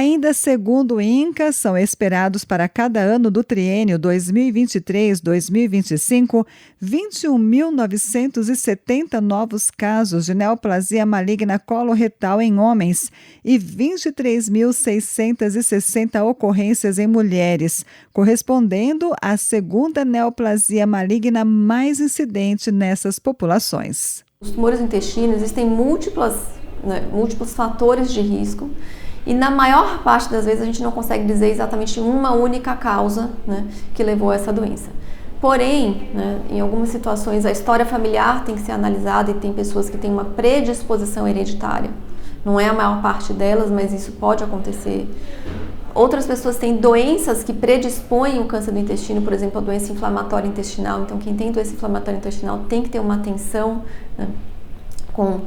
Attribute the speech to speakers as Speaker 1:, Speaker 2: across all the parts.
Speaker 1: Ainda segundo o INCA, são esperados para cada ano do triênio 2023-2025, 21.970 novos casos de neoplasia maligna coloretal em homens e 23.660 ocorrências em mulheres, correspondendo à segunda neoplasia maligna mais incidente nessas populações.
Speaker 2: Os tumores do intestino existem múltiplos fatores de risco. E na maior parte das vezes a gente não consegue dizer exatamente uma única causa, que levou a essa doença. Porém, em algumas situações a história familiar tem que ser analisada e tem pessoas que têm uma predisposição hereditária. Não é a maior parte delas, mas isso pode acontecer. Outras pessoas têm doenças que predispõem o câncer do intestino, por exemplo, a doença inflamatória intestinal. Então, quem tem doença inflamatória intestinal tem que ter uma atenção com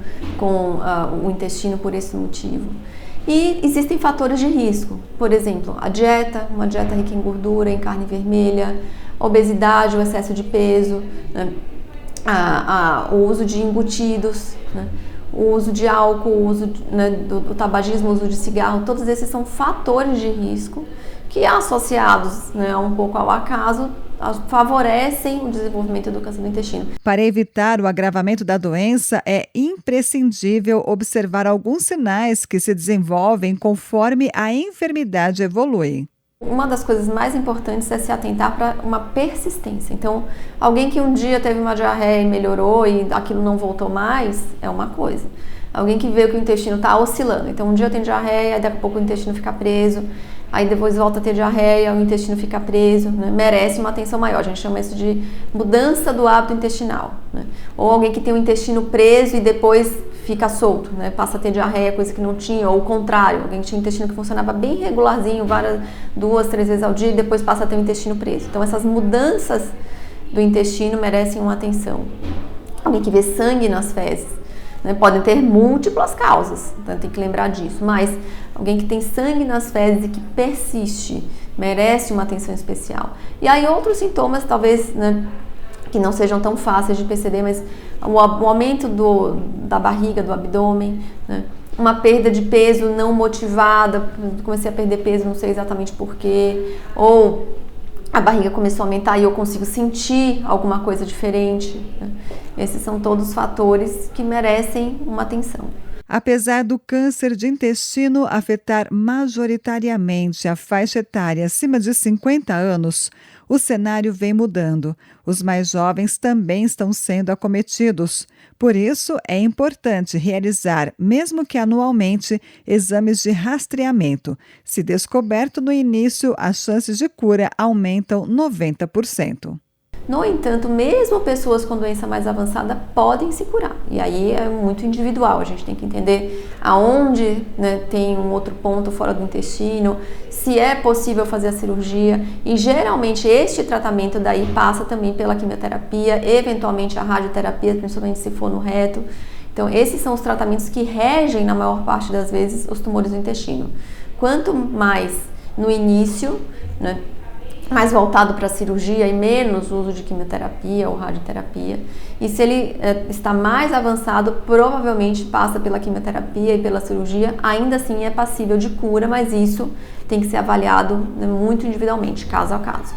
Speaker 2: o intestino por esse motivo. E existem fatores de risco, por exemplo, a dieta, uma dieta rica em gordura, em carne vermelha, obesidade, o excesso de peso, o uso de embutidos, o uso de álcool, o uso do tabagismo, o uso de cigarro, todos esses são fatores de risco que, associados um pouco ao acaso, favorecem o desenvolvimento do câncer do intestino.
Speaker 1: Para evitar o agravamento da doença, é imprescindível observar alguns sinais que se desenvolvem conforme a enfermidade evolui.
Speaker 2: Uma das coisas mais importantes é se atentar para uma persistência. Então, alguém que um dia teve uma diarreia e melhorou e aquilo não voltou mais, é uma coisa. Alguém que vê que o intestino está oscilando. Então, um dia tem diarreia, daqui a pouco o intestino fica preso. Aí depois volta a ter diarreia, o intestino fica preso, merece uma atenção maior. A gente chama isso de mudança do hábito intestinal. Ou alguém que tem o intestino preso e depois fica solto, passa a ter diarreia, coisa que não tinha, ou o contrário, alguém que tinha um intestino que funcionava bem regularzinho, 2, 3 vezes ao dia, e depois passa a ter o intestino preso. Então essas mudanças do intestino merecem uma atenção. Alguém que vê sangue nas fezes. Podem ter múltiplas causas, então tem que lembrar disso, mas alguém que tem sangue nas fezes e que persiste, merece uma atenção especial. E aí outros sintomas, talvez, que não sejam tão fáceis de perceber, mas o aumento da barriga, do abdômen, uma perda de peso não motivada, comecei a perder peso, não sei exatamente porquê, ou a barriga começou a aumentar e eu consigo sentir alguma coisa diferente. Esses são todos fatores que merecem uma atenção.
Speaker 1: Apesar do câncer de intestino afetar majoritariamente a faixa etária acima de 50 anos, o cenário vem mudando. Os mais jovens também estão sendo acometidos. Por isso, é importante realizar, mesmo que anualmente, exames de rastreamento. Se descoberto no início, as chances de cura aumentam 90%.
Speaker 2: No entanto, mesmo pessoas com doença mais avançada podem se curar. E aí é muito individual, a gente tem que entender aonde tem um outro ponto fora do intestino, se é possível fazer a cirurgia. E geralmente este tratamento daí passa também pela quimioterapia, eventualmente a radioterapia, principalmente se for no reto. Então esses são os tratamentos que regem, na maior parte das vezes, os tumores do intestino. Quanto mais no início, mais voltado para a cirurgia e menos uso de quimioterapia ou radioterapia. E se ele está mais avançado, provavelmente passa pela quimioterapia e pela cirurgia. Ainda assim é passível de cura, mas isso tem que ser avaliado muito individualmente, caso a caso.